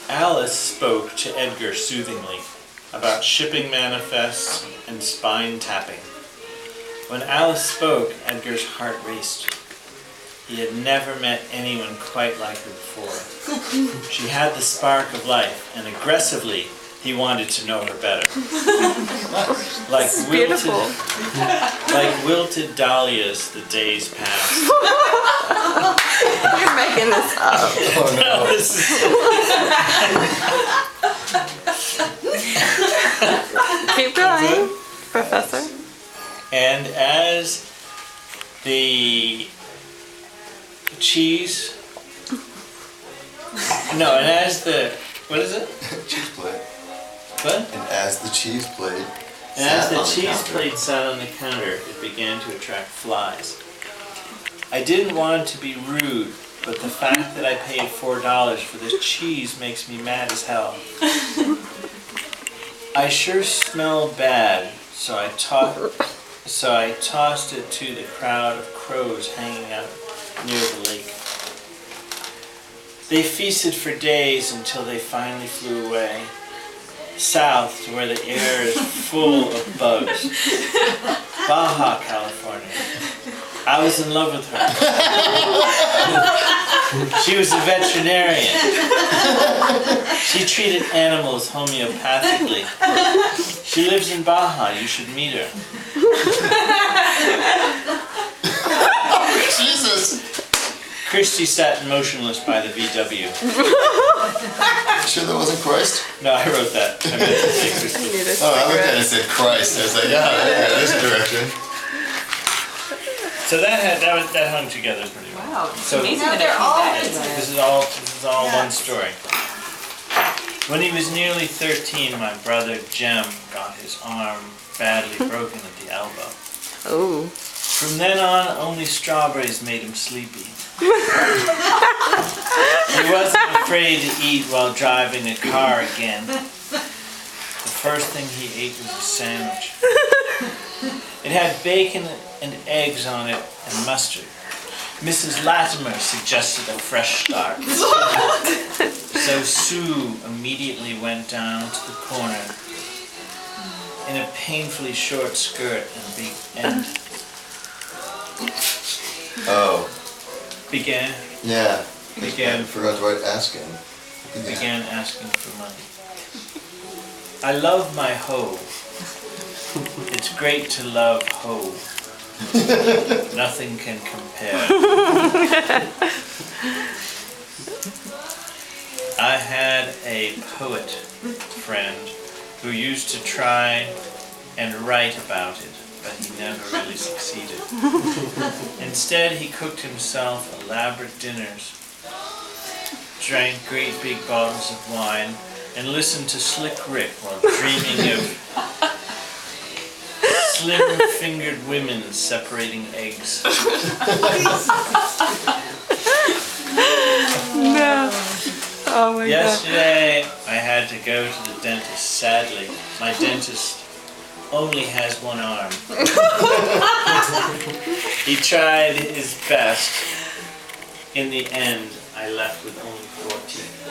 Alice spoke to Edgar soothingly about shipping manifests and spine tapping. When Alice spoke, Edgar's heart raced. He had never met anyone quite like her before. She had the spark of life, and aggressively, he wanted to know her better. Like wilted dahlias, the days passed. You're making this up. Oh no. Keep going, Professor. And as the cheese... No, and as the... What is it? Cheese plate. What? And as the cheese plate And as the sat on cheese counter, plate sat on the counter, it began to attract flies. I didn't want to be rude, but the fact that I paid $4 for this cheese makes me mad as hell. I sure smell bad, so I tossed it to the crowd of crows hanging out near the lake. They feasted for days until they finally flew away, south to where the air is full of bugs. Baja, California. I was in love with her. She was a veterinarian. She treated animals homeopathically. She lives in Baja. You should meet her. Jesus! Christy sat motionless by the VW. Sure that wasn't Christ? No, I wrote that. I meant to say Christy. Oh, I looked at it and said Christ. I was like, yeah, this direction. So that hung together pretty well. Wow, it's So- amazing Now that they're all it came back. This is all one story. When he was nearly 13, my brother Jem got his arm badly broken at the elbow. Oh. From then on, only strawberries made him sleepy. He wasn't afraid to eat while driving a car again. The first thing he ate was a sandwich. It had bacon and eggs on it and mustard. Mrs. Latimer suggested a fresh start. So Sue immediately went down to the corner in a painfully short skirt and Oh, began yeah. Began. I forgot to write asking. began asking for money. I love my hoe. It's great to love hoe. Nothing can compare. I had a poet friend who used to try and write about it, but he never really succeeded. Instead, he cooked himself elaborate dinners, drank great big bottles of wine, and listened to Slick Rick while dreaming of slim-fingered women separating eggs. No. Oh my god. Yesterday, I had to go to the dentist. Sadly, my dentist only has one arm. He tried his best. In the end, I left with only 4 teeth.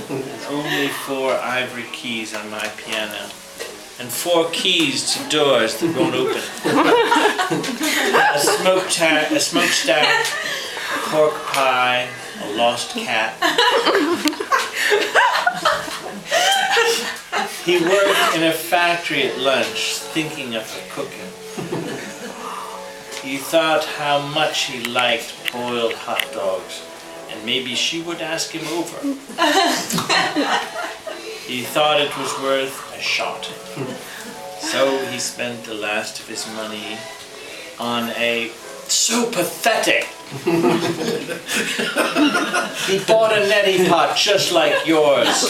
And only 4 ivory keys on my piano. And 4 keys to doors that won't open. A smokestack, a pork pie, a lost cat. He worked in a factory at lunch, thinking of her cooking. He thought how much he liked boiled hot dogs, and maybe she would ask him over. He thought it was worth a shot. So he spent the last of his money on a... So pathetic! He bought a neti pot just like yours.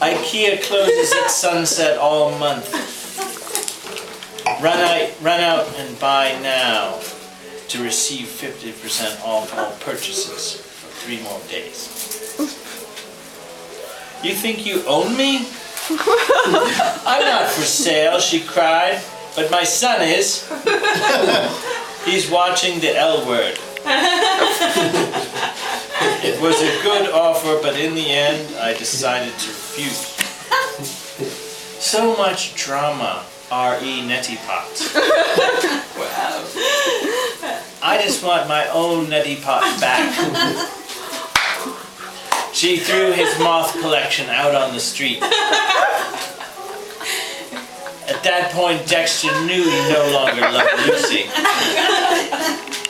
IKEA closes at sunset all month. Run out and buy now to receive 50% off all purchases for 3 more days. You think you own me? I'm not for sale, she cried, but my son is. He's watching the L Word. It was a good offer, but in the end, I decided to refuse. So much drama, R.E. Neti Pot. Wow. I just want my own neti pot back. She threw his moth collection out on the street. At that point, Dexter knew he no longer loved Lucy.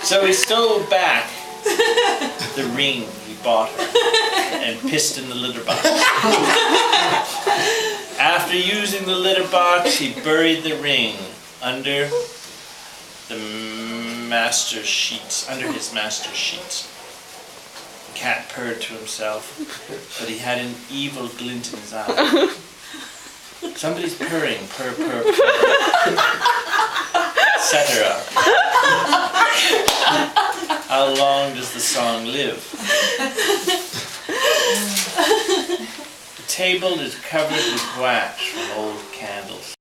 So he stole back the ring he bought her and pissed in the litter box. After using the litter box, he buried the ring under the master's sheets, under his master's sheets. The cat purred to himself, but he had an evil glint in his eye. Somebody's purring, purr, purr, purr, etc. How long does the song live? The table is covered with wax from old candles.